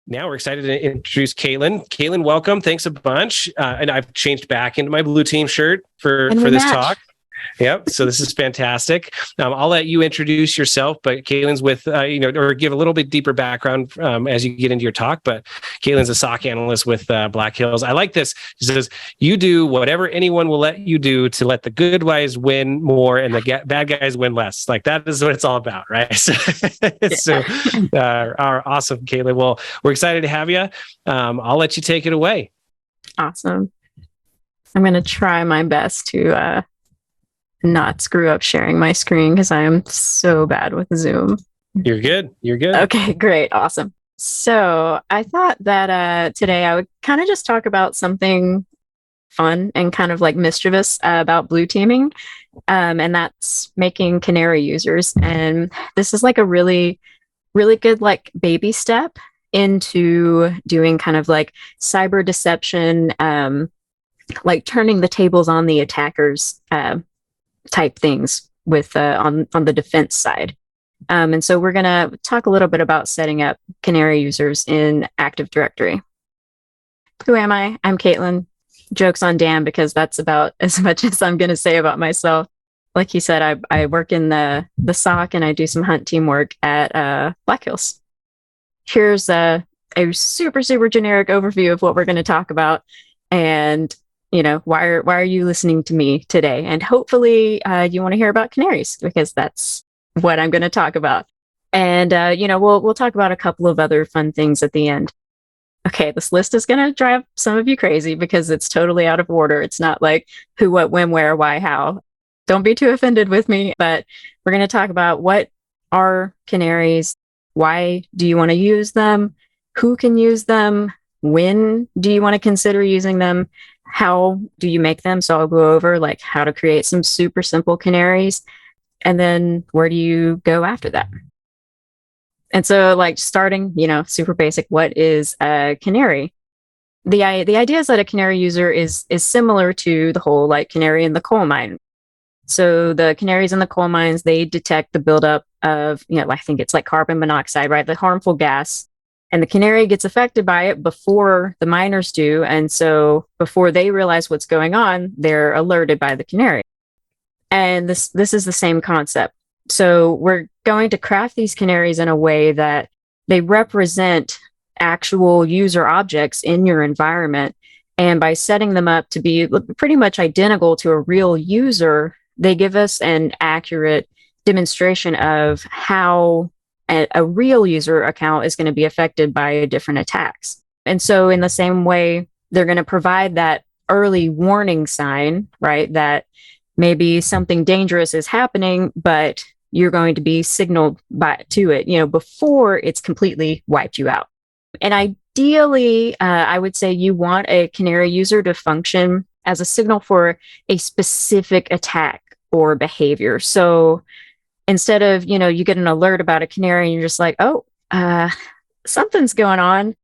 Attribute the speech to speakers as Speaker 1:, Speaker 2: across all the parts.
Speaker 1: Now we're excited to introduce Kaitlyn. Kaitlyn, welcome. Thanks a bunch. And I've changed back into my blue team shirt for this talk. Yep. So this is fantastic. I'll let you introduce yourself, but Kaitlyn's with, or give a little bit deeper background as you get into your talk. But Kaitlyn's a SOC analyst with Black Hills. I like this. It says, you do whatever anyone will let you do to let the good guys win more and the bad guys win less. Like that is what it's all about, right? So our awesome, Kaitlyn. Well, we're excited to have you. I'll let you take it away.
Speaker 2: Awesome. I'm going to try my best to not screw up sharing my screen because I am so bad with Zoom.
Speaker 1: You're good.
Speaker 2: Okay, great. Awesome. So I thought that today I would kind of just talk about something fun and kind of like mischievous about blue teaming. And that's making Canary users. And this is like a really, really good like baby step into doing kind of like cyber deception, like turning the tables on the attackers type things with on the defense side. And so we're going to talk a little bit about setting up Canary users in Active Directory. Who am I? I'm Kaitlyn. Joke's on Dan because that's about as much as I'm going to say about myself. Like you said, I work in the SOC and I do some hunt team work at Black Hills. Here's a super, super generic overview of what we're going to talk about. And why are you listening to me today? And hopefully you want to hear about canaries because that's what I'm going to talk about. And we'll talk about a couple of other fun things at the end. Okay, this list is going to drive some of you crazy because it's totally out of order. It's not like who, what, when, where, why, how. Don't be too offended with me, but we're going to talk about what are canaries, why do you want to use them, who can use them, when do you want to consider using them, how do you make them? So I'll go over like how to create some super simple canaries, and then where do you go after that? And so like starting, super basic, what is a canary? The idea is that a canary user is similar to the whole like canary in the coal mine. So the canaries in the coal mines, they detect the buildup of, I think it's like carbon monoxide, right? The harmful gas. And the canary gets affected by it before the miners do. And so before they realize what's going on, they're alerted by the canary. And this is the same concept. So we're going to craft these canaries in a way that they represent actual user objects in your environment. And by setting them up to be pretty much identical to a real user, they give us an accurate demonstration of how a real user account is going to be affected by different attacks. And so in the same way, they're going to provide that early warning sign, right? That maybe something dangerous is happening, but you're going to be signaled to it, before it's completely wiped you out. And ideally, I would say you want a canary user to function as a signal for a specific attack or behavior. So instead of, you get an alert about a canary and you're just like, oh, something's going on.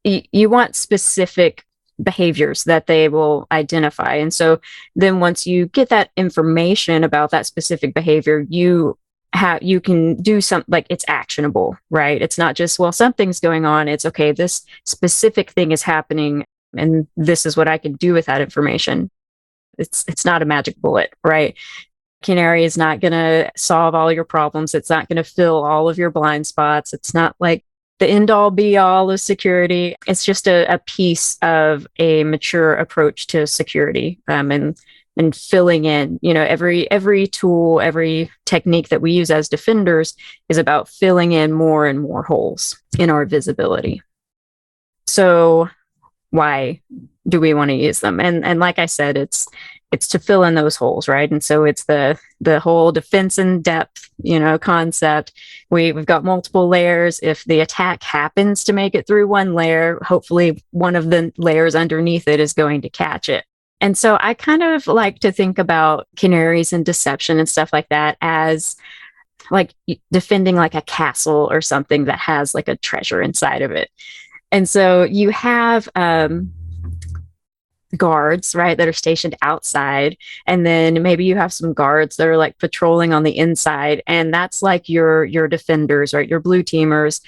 Speaker 2: You want specific behaviors that they will identify. And so then once you get that information about that specific behavior, you can do something like it's actionable, right? It's not just, well, something's going on. It's okay, this specific thing is happening and this is what I can do with that information. It's not a magic bullet, right? Canary is not going to solve all your problems. It's not going to fill all of your blind spots. It's not like the end all be all of security. It's just a piece of a mature approach to security, and filling in, every tool, every technique that we use as defenders is about filling in more and more holes in our visibility. So why do we want to use them? And like I said, it's to fill in those holes, right? And so it's the whole defense in depth, concept. We've got multiple layers. If the attack happens to make it through one layer, hopefully one of the layers underneath it is going to catch it. And so I kind of like to think about canaries and deception and stuff like that as like defending like a castle or something that has like a treasure inside of it. And so you have guards, right, that are stationed outside. And then maybe you have some guards that are like patrolling on the inside. And that's like your defenders, right, your blue teamers.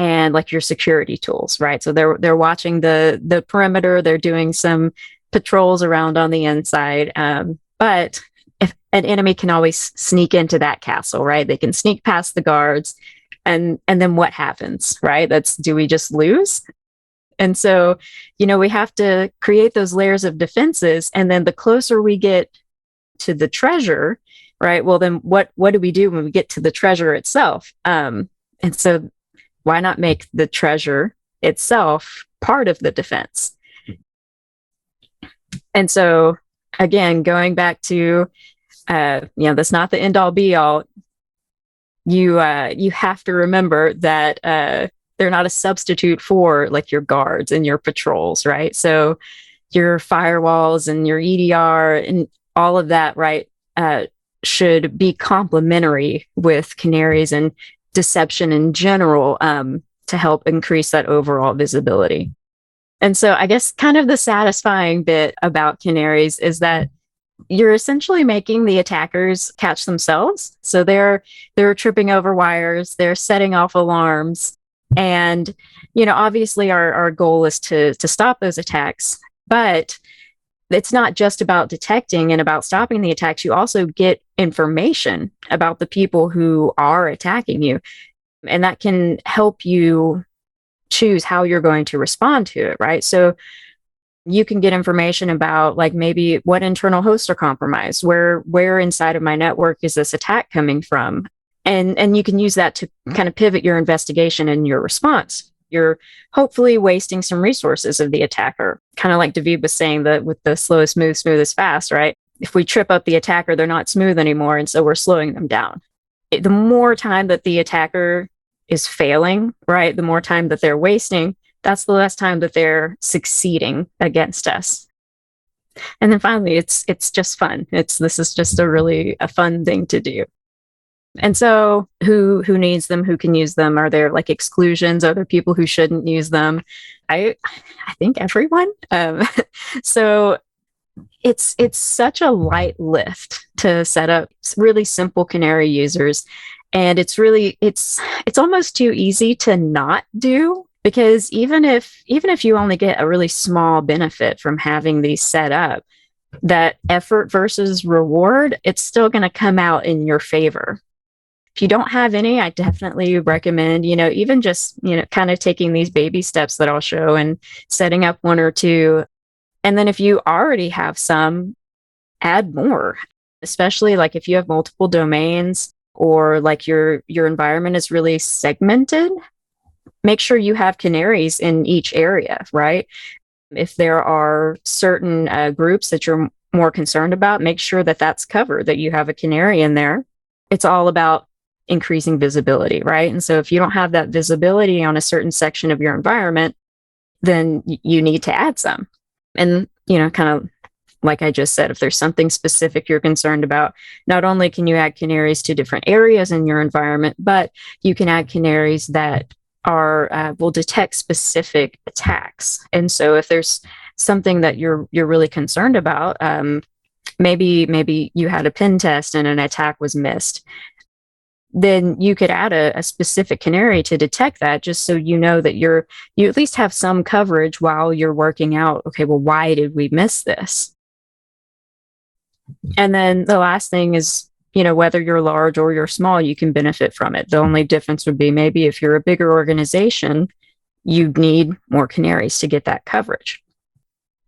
Speaker 2: and like your security tools, right? So they're watching the perimeter, they're doing some patrols around on the inside. But if an enemy can always sneak into that castle, right? They can sneak past the guards, and then what happens, right? Do we just lose? And so, we have to create those layers of defenses, and then the closer we get to the treasure, right? Well, then what do we do when we get to the treasure itself? And so why not make the treasure itself part of the defense? And so, again, going back to, that's not the end all be all. You have to remember that they're not a substitute for like your guards and your patrols, right? So your firewalls and your EDR and all of that, right, should be complementary with canaries and deception in general, to help increase that overall visibility. And so I guess kind of the satisfying bit about canaries is that you're essentially making the attackers catch themselves. So they're tripping over wires, they're setting off alarms. And, obviously our goal is to stop those attacks, but it's not just about detecting and about stopping the attacks. You also get information about the people who are attacking you. And that can help you choose how you're going to respond to it, right? So you can get information about like maybe what internal hosts are compromised, where inside of my network is this attack coming from? And you can use that to kind of pivot your investigation and your response. You're hopefully wasting some resources of the attacker. Kind of like David was saying, that with the slowest move, smoothest fast, right? If we trip up the attacker, they're not smooth anymore. And so we're slowing them down. The more time that the attacker is failing, right? The more time that they're wasting, that's the less time that they're succeeding against us. And then finally, it's just fun. This is just a fun thing to do. And so who needs them? Who can use them? Are there like exclusions? Are there people who shouldn't use them? I think everyone. So it's such a light lift to set up really simple Canary users. And it's almost too easy to not do, because even if you only get a really small benefit from having these set up, that effort versus reward, it's still going to come out in your favor. If you don't have any, I definitely recommend, even just, kind of taking these baby steps that I'll show and setting up one or two. And then if you already have some, add more, especially like if you have multiple domains or like your environment is really segmented, make sure you have canaries in each area, right? If there are certain groups that you're more concerned about, make sure that that's covered, that you have a canary in there. It's all about increasing visibility, right? And so if you don't have that visibility on a certain section of your environment, then you need to add some. And, kind of like I just said, if there's something specific you're concerned about, not only can you add canaries to different areas in your environment, but you can add canaries that will detect specific attacks. And so if there's something that you're really concerned about, maybe you had a pen test and an attack was missed, then you could add a specific canary to detect that, just so you know that you at least have some coverage while you're working out, okay, well, why did we miss this? And then the last thing is, whether you're large or you're small, you can benefit from it. The only difference would be maybe if you're a bigger organization, you need more canaries to get that coverage.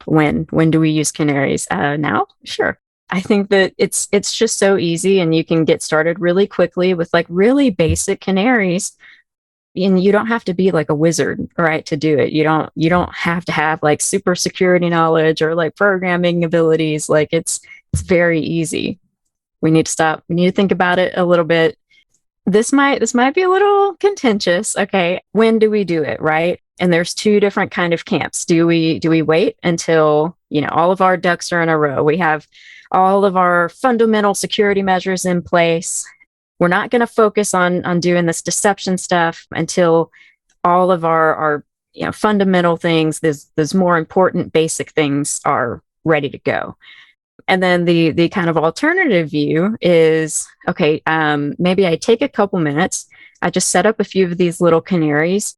Speaker 2: When do we use canaries? Now? Sure. I think that it's just so easy, and you can get started really quickly with like really basic canaries. And you don't have to be like a wizard, right, to do it. You don't have to have like super security knowledge or like programming abilities. Like it's very easy. We need to stop. We need to think about it a little bit. This might be a little contentious. Okay, when do we do it, right? And there's two different kind of camps. Do we wait until, all of our ducks are in a row? We have all of our fundamental security measures in place. We're not going to focus on doing this deception stuff until all of our fundamental things, those more important basic things are ready to go. And then the kind of alternative view is, okay, maybe I take a couple minutes, I just set up a few of these little canaries,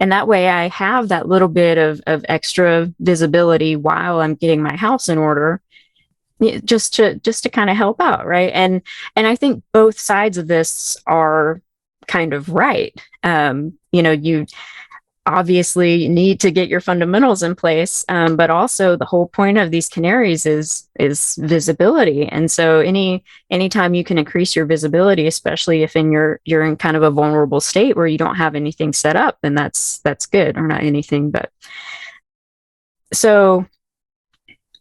Speaker 2: And that way I have that little bit of extra visibility while I'm getting my house in order, just to kind of help out, right? And I think both sides of this are kind of right. You obviously need to get your fundamentals in place, but also the whole point of these canaries is visibility. And so anytime you can increase your visibility, especially if you're in kind of a vulnerable state where you don't have anything set up, then that's good. Or not anything, but so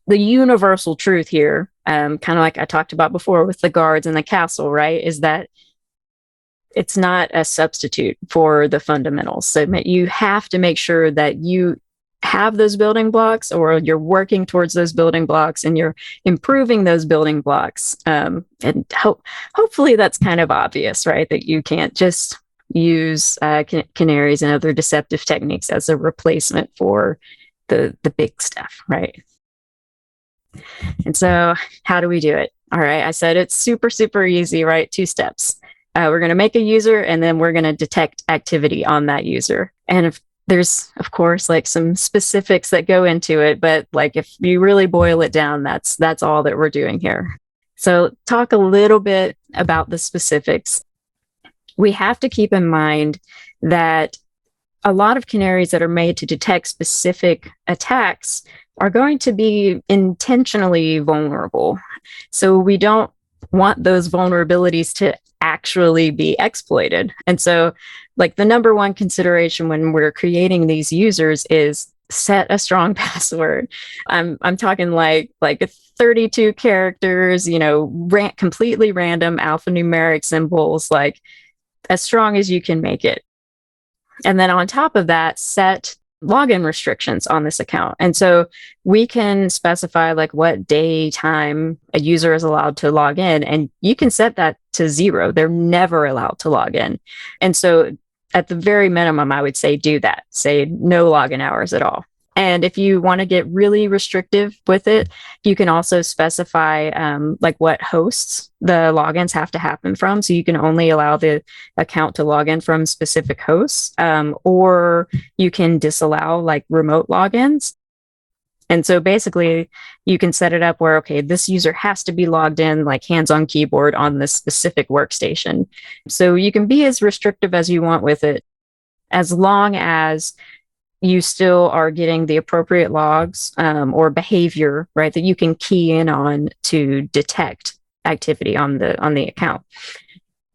Speaker 2: the universal truth here, kind of like I talked about before with the guards and the castle, right, is that it's not a substitute for the fundamentals. So you have to make sure that you have those building blocks, or you're working towards those building blocks, and you're improving those building blocks. And hopefully that's kind of obvious, right? That you can't just use canaries and other deceptive techniques as a replacement for the big stuff, right? And so how do we do it? All right, I said it's super, super easy, right? 2 steps. We're going to make a user, and then we're going to detect activity on that user. And if there's, of course, like some specifics that go into it, but like if you really boil it down, that's all that we're doing here. So talk a little bit about the specifics. We have to keep in mind that a lot of canaries that are made to detect specific attacks are going to be intentionally vulnerable. So we don't want those vulnerabilities to actually be exploited. And so like the number one consideration when we're creating these users is set a strong password. I'm talking like 32 characters, completely random alphanumeric symbols, like as strong as you can make it. And then on top of that, set login restrictions on this account. And so we can specify like what day, time a user is allowed to log in, and you can set that to 0. They're never allowed to log in. And so at the very minimum, I would say do that. Say no login hours at all. And if you want to get really restrictive with it, you can also specify like what hosts the logins have to happen from. So you can only allow the account to log in from specific hosts, or you can disallow like remote logins. And so basically you can set it up where, okay, this user has to be logged in like hands on keyboard on this specific workstation. So you can be as restrictive as you want with it, as long as you still are getting the appropriate logs or behavior, right, that you can key in on to detect activity on the account.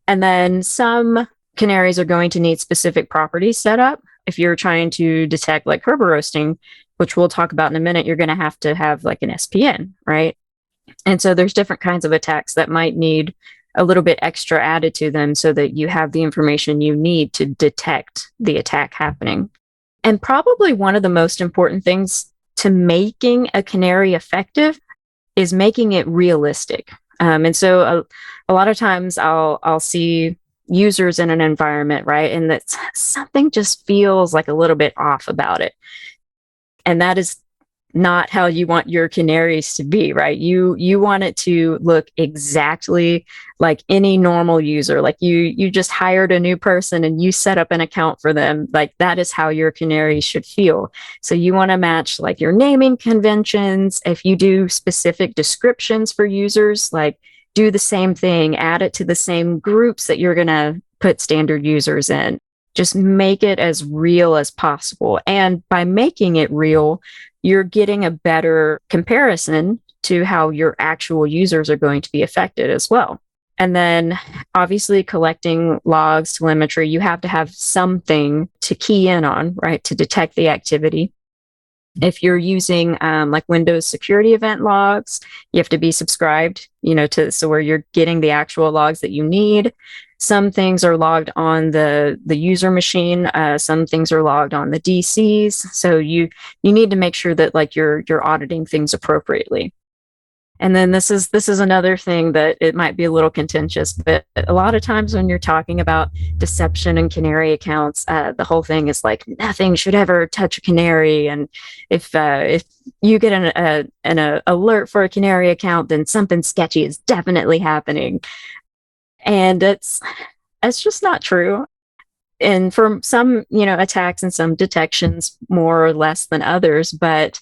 Speaker 2: And then some canaries are going to need specific properties set up. If you're trying to detect like Kerberoasting, which we'll talk about in a minute, you're going to have like an SPN, right? And so there's different kinds of attacks that might need a little bit extra added to them so that you have the information you need to detect the attack happening. And probably one of the most important things to making a canary effective is making it realistic. And so a lot of times I'll see users in an environment, right, and that something just feels like a little bit off about it. And that is not how you want your canaries to be, right? You want it to look exactly like any normal user. Like you just hired a new person and you set up an account for them. Like that is how your canaries should feel. So you want to match like your naming conventions. If you do specific descriptions for users, like do the same thing, add it to the same groups that you're going to put standard users in. Just make it as real as possible. And by making it real, you're getting a better comparison to how your actual users are going to be affected as well. And then obviously collecting logs, telemetry, you have to have something to key in on, right, to detect the activity. If you're using like Windows security event logs, you have to be subscribed, so where you're getting the actual logs that you need. Some things are logged on the user machine. Some things are logged on the DCs. So you need to make sure that like you're auditing things appropriately. And then this is another thing that it might be a little contentious, but a lot of times when you're talking about deception and canary accounts, the whole thing is like nothing should ever touch a canary. And if you get an alert for a canary account, then something sketchy is definitely happening. And it's just not true. and for some, attacks and some detections more or less than others, but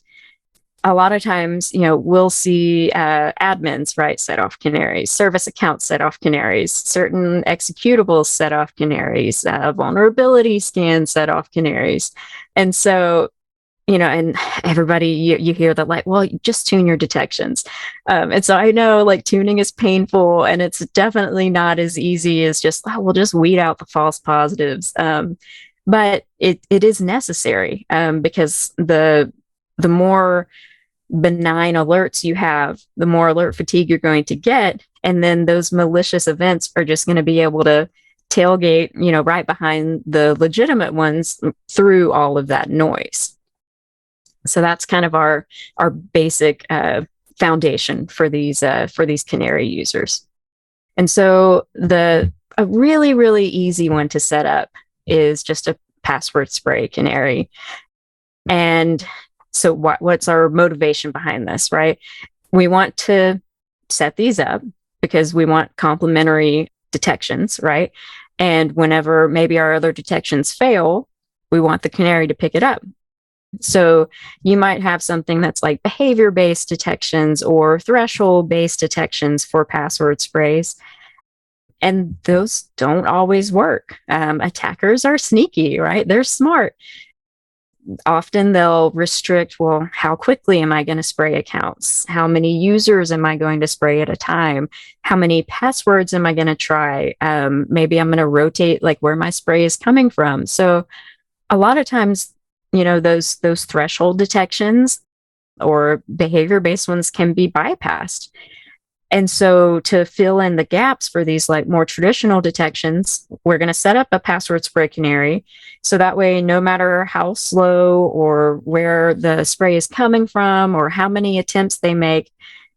Speaker 2: a lot of times, we'll see admins, right, set off canaries, service accounts set off canaries, certain executables set off canaries, vulnerability scans set off canaries. And so, and everybody, you hear that like, well, just tune your detections. And so I know like tuning is painful, and it's definitely not as easy as just, we'll just weed out the false positives. But it is necessary because the more benign alerts you have, the more alert fatigue you're going to get. And then those malicious events are just going to be able to tailgate, right behind the legitimate ones through all of that noise. So that's kind of our basic foundation for these Canary users. And so a really, really easy one to set up is just a password spray Canary. And so what's our motivation behind this, right? We want to set these up because we want complementary detections, right? And whenever maybe our other detections fail, we want the Canary to pick it up. So you might have something that's like behavior-based detections or threshold-based detections for password sprays. And those don't always work. Attackers are sneaky, right? They're smart. Often they'll restrict, well, how quickly am I going to spray accounts? How many users am I going to spray at a time? How many passwords am I going to try? Maybe I'm going to rotate like where my spray is coming from. So a lot of times, those threshold detections or behavior-based ones can be bypassed. And so to fill in the gaps for these like more traditional detections, we're going to set up a password spray Canary. So that way, no matter how slow or where the spray is coming from or how many attempts they make,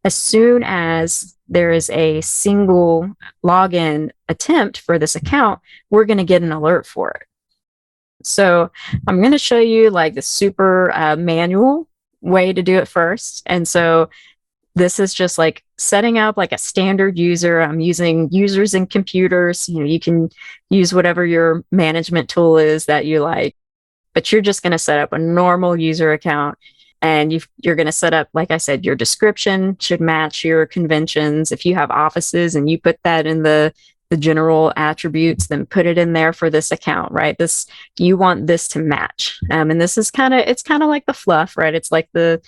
Speaker 2: as soon as there is a single login attempt for this account, we're going to get an alert for it. So I'm going to show you like the super manual way to do it first. And so this is just like setting up like a standard user. I'm using users and computers. You can use whatever your management tool is that you like, but you're just going to set up a normal user account. And you're going to set up, like I said, your description should match your conventions. If you have offices and you put that in the general attributes, then put it in there for this account, right? You want this to match. And this is it's kind of like the fluff, right? It's like the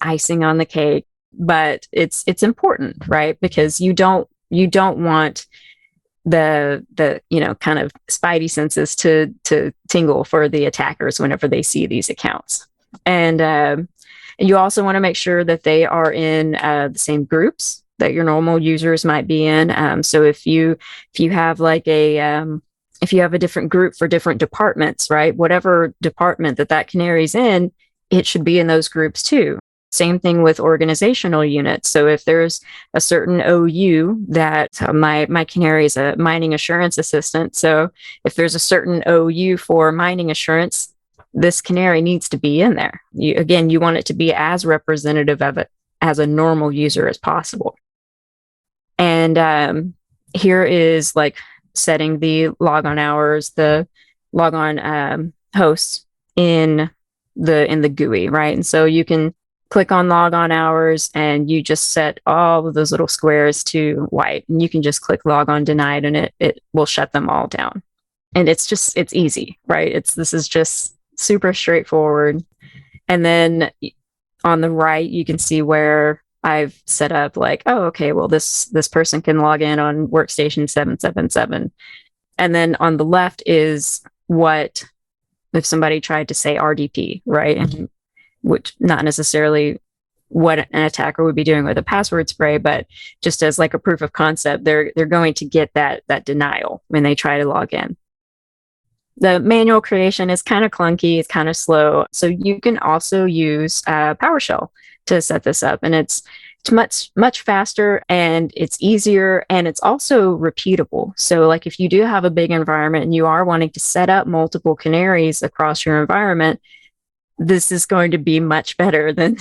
Speaker 2: icing on the cake, but it's important, right? Because you don't want the kind of spidey senses to tingle for the attackers whenever they see these accounts. And you also want to make sure that they are in the same groups that your normal users might be in. So if you have like if you have a different group for different departments, right? Whatever department that Canary's in, it should be in those groups too. Same thing with organizational units. So if there's a certain OU that my Canary is a mining assurance assistant. So if there's a certain OU for mining assurance, this Canary needs to be in there. You want it to be as representative of it as a normal user as possible. And here is like setting the logon hours, the logon hosts in the GUI, right? And so you can click on logon hours and you just set all of those little squares to white, and you can just click logon denied and it will shut them all down. And it's easy, right? This is just super straightforward. And then on the right, you can see where I've set up like, oh, okay, well, this person can log in on workstation 777. And then on the left is what if somebody tried to say RDP, right? And which not necessarily what an attacker would be doing with a password spray, but just as like a proof of concept, they're going to get that denial when they try to log in. The manual creation is kind of clunky, it's kind of slow. So you can also use PowerShell to set this up, and it's much faster and it's easier, and it's also repeatable. So like if you do have a big environment and you are wanting to set up multiple canaries across your environment, this is going to be much better than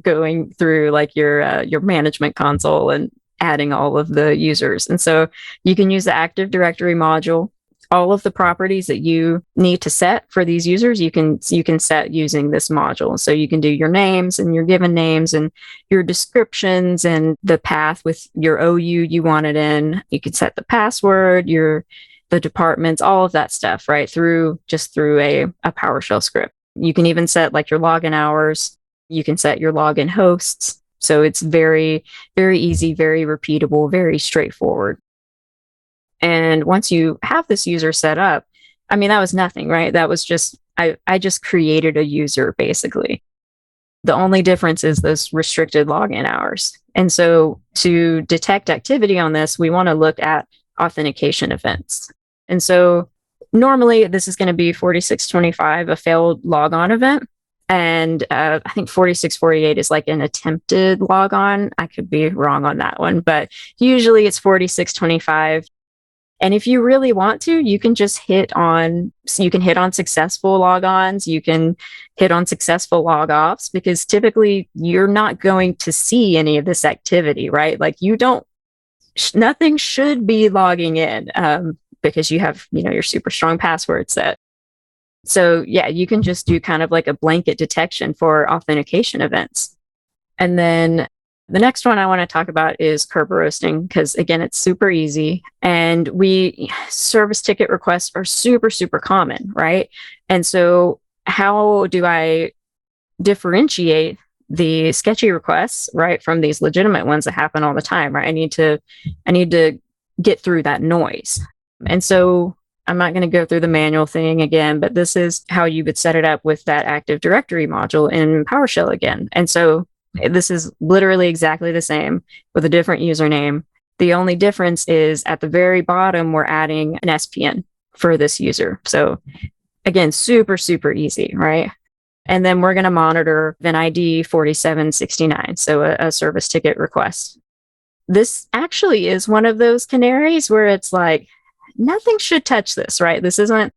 Speaker 2: going through like your management console and adding all of the users. And so you can use the Active Directory module. all of the properties that you need to set for these users, you can set using this module. So you can do your names and your given names and your descriptions and the path with your OU you want it in. You can set the password, the departments, all of that stuff, right? Through a PowerShell script. You can even set like your login hours. You can set your login hosts. So it's very, very easy, very repeatable, very straightforward. And once you have this user set up, I mean, that was nothing, right? That was just, I just created a user basically. The only difference is those restricted login hours. And so to detect activity on this, we want to look at authentication events. And so normally this is going to be 4625, a failed logon event. And I think 4648 is like an attempted logon. I could be wrong on that one, but usually it's 4625. And if you really want to, you can just hit on successful logons. You can hit on successful log offs, because typically you're not going to see any of this activity, right? Like nothing should be logging in because you have, your super strong password set. So yeah, you can just do kind of like a blanket detection for authentication events. And then the next one I want to talk about is Kerberoasting, because again, it's super easy. And service ticket requests are super, super common, right? And so how do I differentiate the sketchy requests, right, from these legitimate ones that happen all the time, right? I need to get through that noise. And so I'm not going to go through the manual thing again, but this is how you would set it up with that Active Directory module in PowerShell again. And so this is literally exactly the same with a different username. The only difference is at the very bottom, we're adding an SPN for this user. So again, super, super easy, right? And then we're going to monitor event ID 4769, so a service ticket request. This actually is one of those canaries where it's like, nothing should touch this, right? This isn't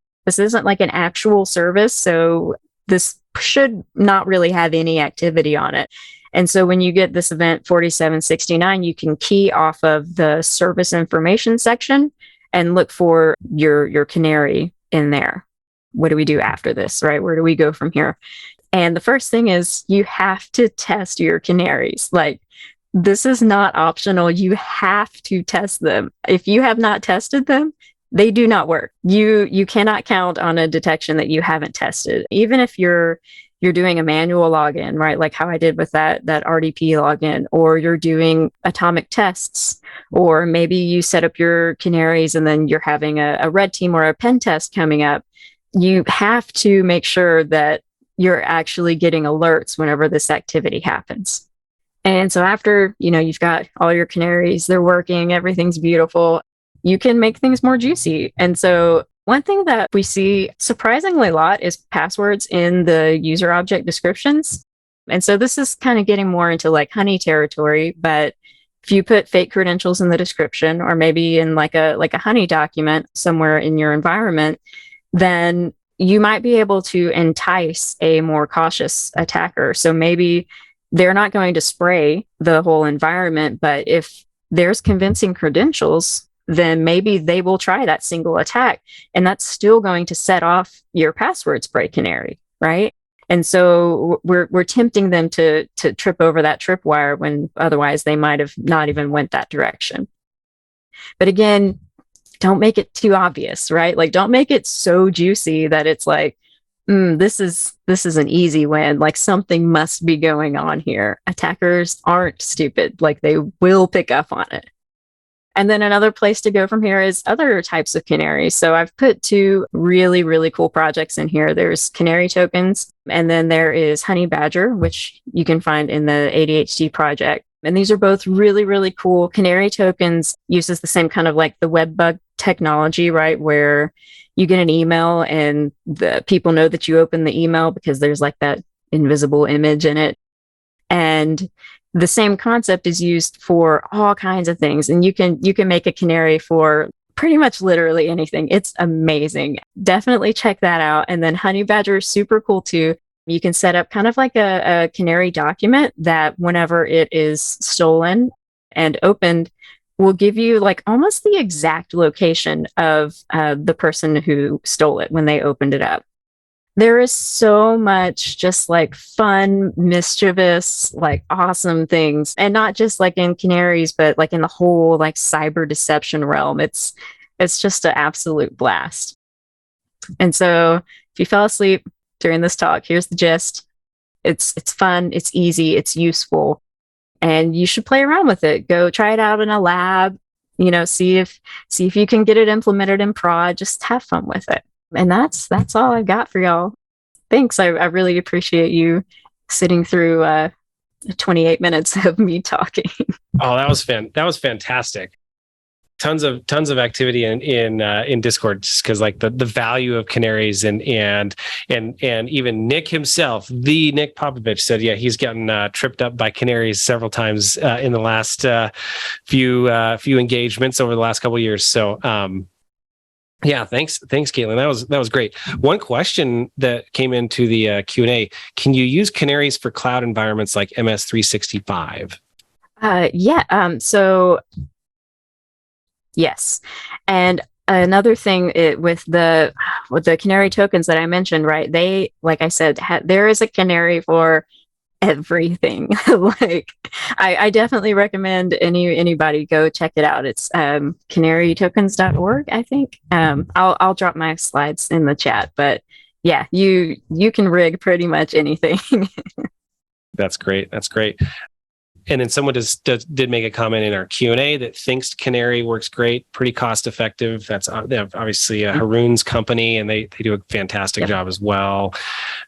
Speaker 2: like an actual service, so this should not really have any activity on it. And so when you get this event 4769, you can key off of the service information section and look for your canary in there. What do we do after this, right? Where do we go from here? And the first thing is you have to test your canaries. Like, this is not optional. You have to test them. If you have not tested them, they do not work. You cannot count on a detection that you haven't tested. Even if you're doing a manual login, right? Like how I did with that RDP login, or you're doing atomic tests, or maybe you set up your canaries and then you're having a red team or a pen test coming up. You have to make sure that you're actually getting alerts whenever this activity happens. And so after, you've got all your canaries, they're working, everything's beautiful, you can make things more juicy. And so one thing that we see surprisingly a lot is passwords in the user object descriptions. And so this is kind of getting more into like honey territory, but if you put fake credentials in the description, or maybe in like a honey document somewhere in your environment, then you might be able to entice a more cautious attacker. So maybe they're not going to spray the whole environment, but if there's convincing credentials, then maybe they will try that single attack, and that's still going to set off your password spray canary, right? And so we're tempting them to trip over that tripwire when otherwise they might have not even went that direction. But again, don't make it too obvious, right? Like, don't make it so juicy that it's like, this is an easy win. Like, something must be going on here. Attackers aren't stupid. Like, they will pick up on it. And then another place to go from here is other types of canaries. So I've put two really, really cool projects in here. There's Canary tokens, and then there is Honey Badger, which you can find in the ADHD project. And these are both really, really cool. Canary tokens uses the same kind of like the web bug technology, right? Where you get an email and the people know that you opened the email because there's like that invisible image in it. And the same concept is used for all kinds of things. And you can make a canary for pretty much literally anything. It's amazing. Definitely check that out. And then Honey Badger is super cool too. You can set up kind of like a canary document that whenever it is stolen and opened, will give you like almost the exact location of the person who stole it when they opened it up. There is so much just like fun, mischievous, like awesome things. And not just like in Canaries, but like in the whole like cyber deception realm. It's just an absolute blast. And so if you fell asleep during this talk, here's the gist. It's fun, it's easy, it's useful, and you should play around with it. Go try it out in a lab, see if you can get it implemented in prod. Just have fun with it. And that's all I've got for y'all. Thanks. I really appreciate you sitting through 28 minutes of me talking.
Speaker 1: Oh, that was fantastic. Tons of activity in Discord, just because like the value of Canaries and even Nick himself, the Nick Popovich, said he's gotten tripped up by Canaries several times in the last few engagements over the last couple of years. So thanks Kaitlyn. That was great. One question that came into the Q&A: can you use Canaries for cloud environments like MS365?
Speaker 2: So yes. And another thing with the Canary tokens that I mentioned, right? They, like I said, there is a Canary for everything. Like I definitely recommend anybody go check it out. It's canarytokens.org, I think. I'll drop my slides in the chat, but yeah, you can rig pretty much anything.
Speaker 1: That's great. And then someone did make a comment in our Q&A that thinks Canary works great, pretty cost effective. That's obviously Haroon's company, and they do a fantastic job as well.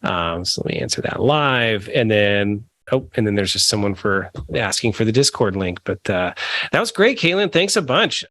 Speaker 1: So let me answer that live. And then there's just someone for asking for the Discord link. But that was great, Kaitlyn. Thanks a bunch.